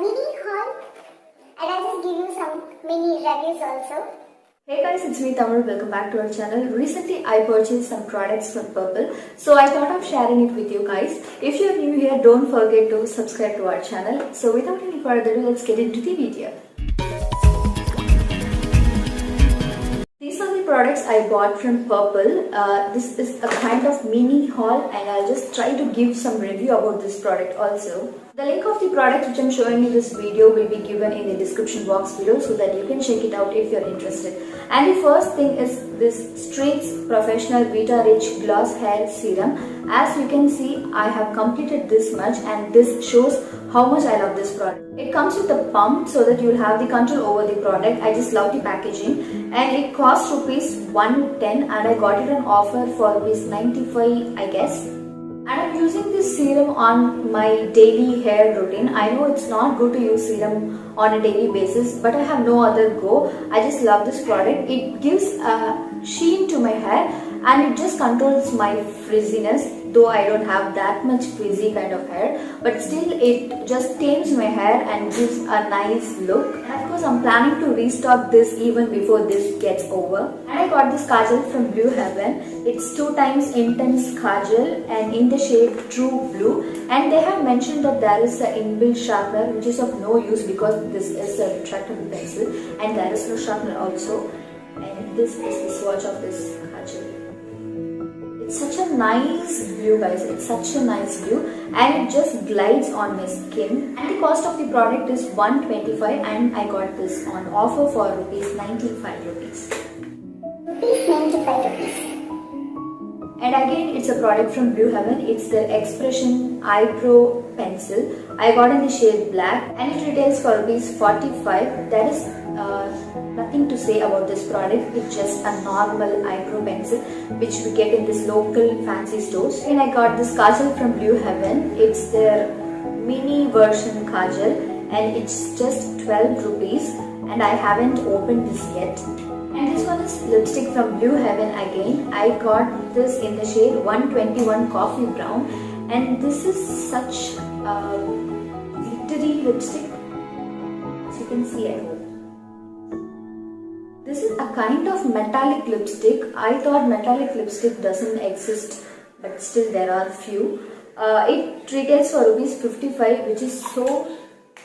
mini haul and I'll just give you some mini reviews also. Hey guys, it's me Tamil. Welcome back to our channel. Recently I purchased some products from Purple, so I thought of sharing it with you guys. If you're new here, don't forget to subscribe to our channel. So without any further ado, let's get into the video. These are the products I bought from Purple. This is a kind of mini haul and I'll just try to give some review about this product also. The link of the product which I'm showing in this video will be given in the description box below so that you can check it out if you're interested. And the first thing is this Streets Professional Vita Rich Gloss Hair Serum. As you can see, I have completed this much and this shows how much I love this product. It comes with a pump so that you'll have the control over the product. I just love the packaging and it costs rupees 110 and I got it on offer for rupees 95 I guess. And I'm using this serum on my daily hair routine. I know it's not good to use serum on a daily basis, but I have no other go. I just love this product. It gives a sheen to my hair and it just controls my frizziness, though I don't have that much frizzy kind of hair, but still it just tames my hair and gives a nice look. And of course I'm planning to restock this even before this gets over. And I got this kajal from Blue Heaven. It's 2 times intense kajal and in the shade True Blue, and they have mentioned that there is an inbuilt sharpener which is of no use because this is a retractable pencil and there is no sharpener also. And this is the swatch of this kajal. It's such a nice blue guys, it's such a nice blue and it just glides on my skin. And the cost of the product is 125 and I got this on offer for rupees 95 rupees. Rupees 95 rupees. And again, it's a product from Blue Heaven. It's the Expression Eyebrow Pencil. I got in the shade black and it retails for rupees 45. There is nothing to say about this product. It's just a normal eyebrow pencil which we get in this local fancy stores. And I got this kajal from Blue Heaven. It's their mini version kajal and it's just 12 rupees and I haven't opened this yet. And this one is lipstick from Blue Heaven again. I got this in the shade 121 Coffee Brown and this is such a glittery lipstick, as you can see I hope. This is a kind of metallic lipstick. I thought metallic lipstick doesn't exist, but still there are few. It retails for rupees 55 which is so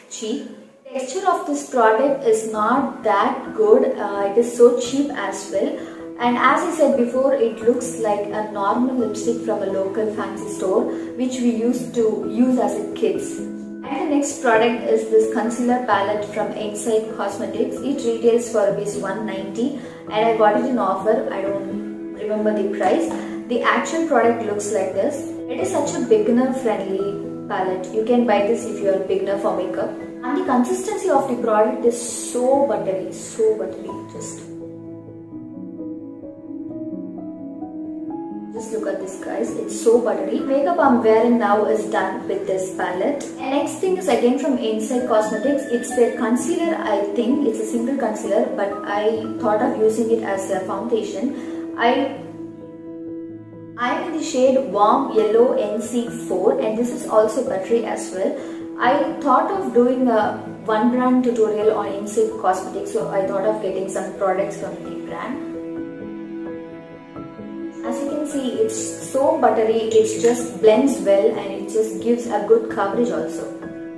cheap. The texture of this product is not that good. It is so cheap as well. And as I said before, it looks like a normal lipstick from a local fancy store which we used to use as a kids. And the next product is this concealer palette from Insight Cosmetics. It retails for rupees 190 and I got it in offer. I don't remember the price. The actual product looks like this. It is such a beginner friendly palette. You can buy this if you are a beginner for makeup. And the consistency of the product is so buttery, just look at this guys, it's so buttery. Makeup I'm wearing now is done with this palette. And next thing is again from Insight Cosmetics. It's their concealer. I think it's a single concealer, but I thought of using it as a foundation. I'm in the shade Warm Yellow NC4 and this is also buttery as well. I thought of doing a one brand tutorial on Insight Cosmetics, so I thought of getting some products from the brand. As you can see, it's so buttery, it just blends well and it just gives a good coverage also.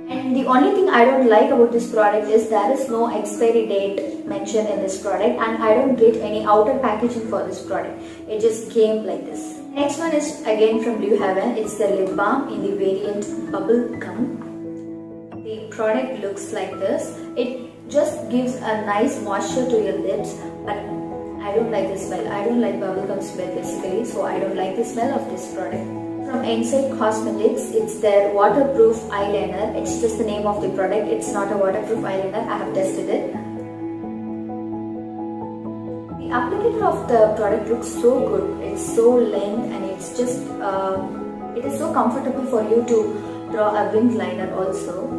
And the only thing I don't like about this product is there is no expiry date mentioned in this product and I don't get any outer packaging for this product. It just came like this. Next one is again from Blue Heaven. It's the lip balm in the variant Bubble Gum. The product looks like this. It just gives a nice moisture to your lips, but I don't like the smell. I don't like bubblegum smell basically, so I don't like the smell of this product. From Insight Cosmetics, it's their waterproof eyeliner. It's just the name of the product. It's not a waterproof eyeliner. I have tested it. The applicator of the product looks so good. It's so length and it's just it is so comfortable for you to draw a wing liner also.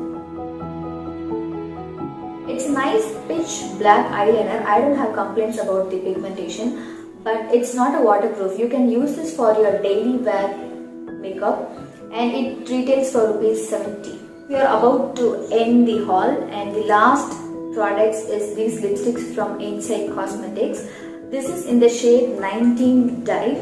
It's a nice pitch black eyeliner. I don't have complaints about the pigmentation, but it's not a waterproof. You can use this for your daily wear makeup and it retails for rupees 70. We are about to end the haul, and the last products is these lipsticks from Inside Cosmetics. This is in the shade 19 Dye.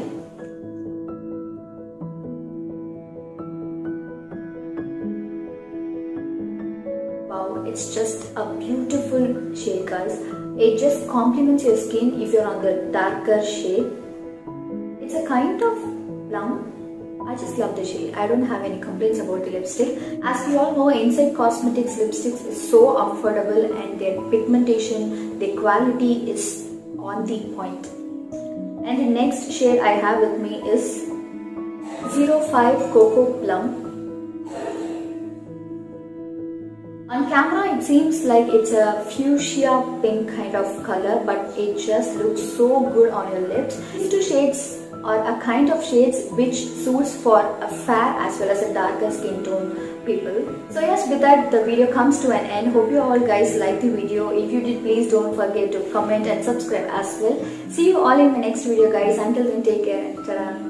Wow, it's just a beautiful shade, guys. It just complements your skin if you're on the darker shade. It's a kind of plum. I just love the shade. I don't have any complaints about the lipstick. As we all know, Inside Cosmetics lipsticks is so affordable, and their pigmentation, their quality is on the point. And the next shade I have with me is 05 Cocoa Plum. On camera it seems like it's a fuchsia pink kind of color, but it just looks so good on your lips. These two shades are a kind of shades which suits for a fair as well as a darker skin tone people. So yes, with that the video comes to an end. Hope you all guys like the video. If you did, please don't forget to comment and subscribe as well. See you all in my next video, guys. Until then, take care. Ta-da.